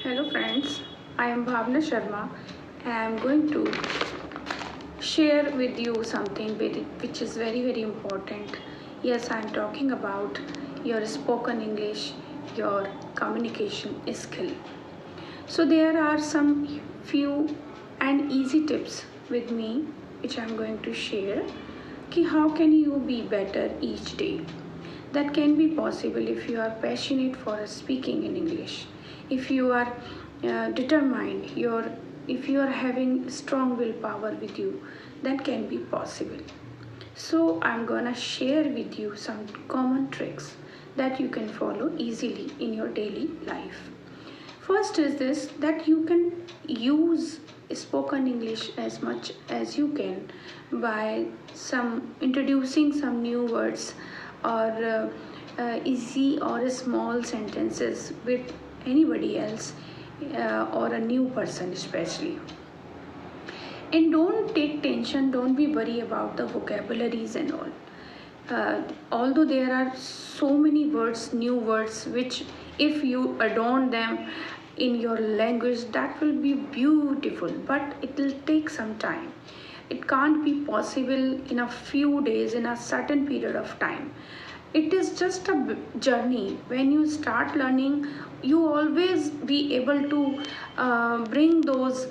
Hello friends, I am Bhavna Sharma and I am going to share with you something which is very important. Yes, I am talking about your spoken English, your communication skill. So there are some few and easy tips with me which I am going to share कि how can you be better each day. That can be possible if you are passionate for speaking in English, if you are determined, if you are having strong willpower with you, that can be possible. So I'm gonna share with you some common tricks that you can follow easily in your daily life. First is this, that you can use spoken English as much as you can by some introducing some new words or easy or small sentences with anybody else or a new person especially. And don't take tension, don't be worried about the vocabularies and all. Although there are so many words, new words, which if you adorn them in your language, that will be beautiful, but it will take some time. It can't be possible in a few days, in a certain period of time. It is just a journey. When you start learning, you always be able to bring those,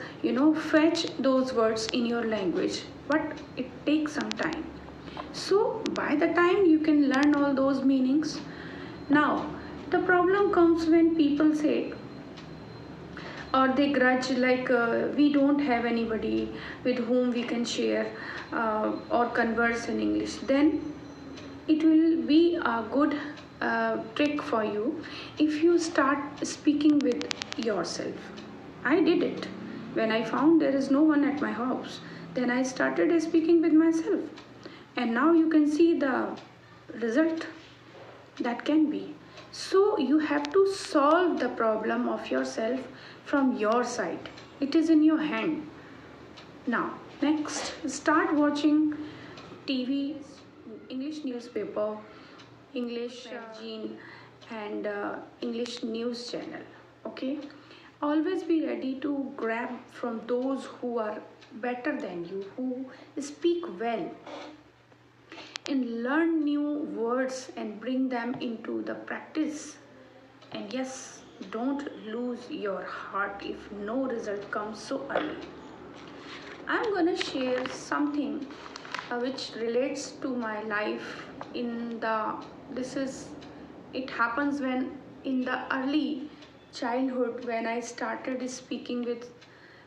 fetch those words in your language, but it takes some time. So by the time you can learn all those meanings. Now the problem comes when people say or they grudge, like we don't have anybody with whom we can share or converse in English. Then it will be a good trick for you if you start speaking with yourself. I did it. When I found there is no one at my house, then I started speaking with myself, and now you can see the result that can be. So you have to solve the problem of yourself from your side. It is in your hand. Now, next, start watching TV, English newspaper, English magazine, and English news channel. Okay, always be ready to grab from those who are better than you, who speak well, and learn new words and bring them into the practice. And yes, don't lose your heart if no result comes so early. I'm gonna share something which relates to my life in the this is it happens when in the early childhood, when I started speaking with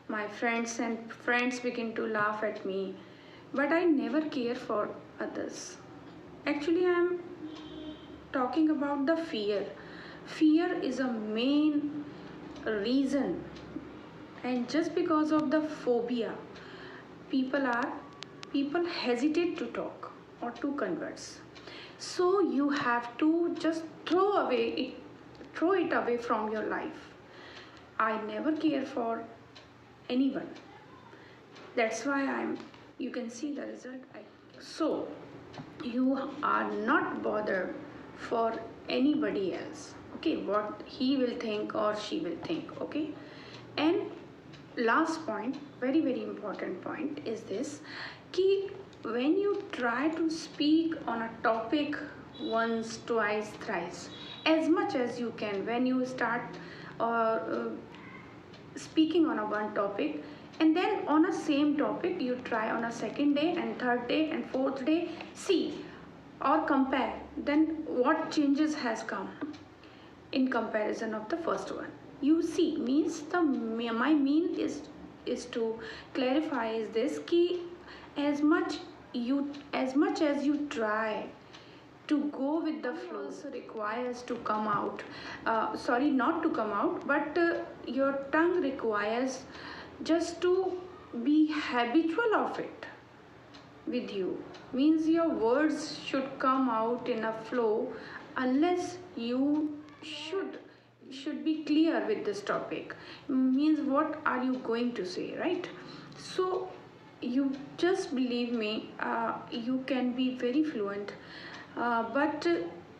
my friends and friends begin to laugh at me, but I never care for others. Actually, I'm talking about the fear. Fear is a main reason, and just because of the phobia, people are people hesitate to talk or to converse. So you have to just throw it away from your life. I never care for anyone. That's why I'm you can see the result. So you are not bothered for anybody else, okay, what he will think or she will think, okay. And last point, very important point is this, कि when you try to speak on a topic once, twice, thrice, as much as you can, when you start speaking on a one topic, and then on a same topic you try on a second day and third day and fourth day, see or compare, then what changes has come in comparison of the first one. You see, means the my mean is to clarify is this, key as much as you try to go with the flow also requires to come out, sorry, not to come out, but your tongue requires just to be habitual of it with you, means your words should come out in a flow, unless you should be clear with this topic, means what are you going to say, right? So you just believe me, you can be very fluent, but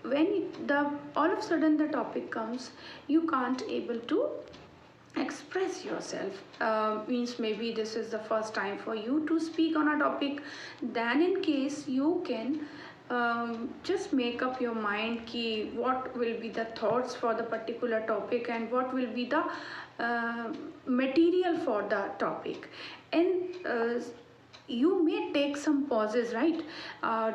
when the all of a sudden the topic comes, you can't able to express yourself. Means maybe this is the first time for you to speak on a topic, then in case you can just make up your mind ki what will be the thoughts for the particular topic and what will be the material for the topic. And you may take some pauses, right?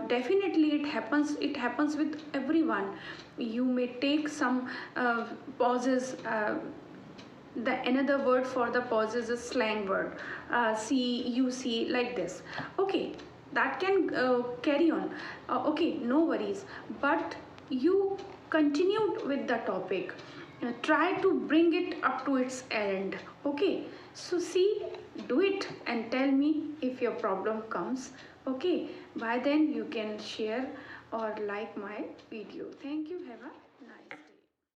Definitely it happens with everyone. You may take some pauses. The another word for the pauses is slang word. See, you see, like this. Okay, that can carry on. Okay, no worries. But you continued with the topic. Try to bring it up to its end. Okay, so see, do it and tell me if your problem comes. Okay, by then you can share or like my video. Thank you. Have a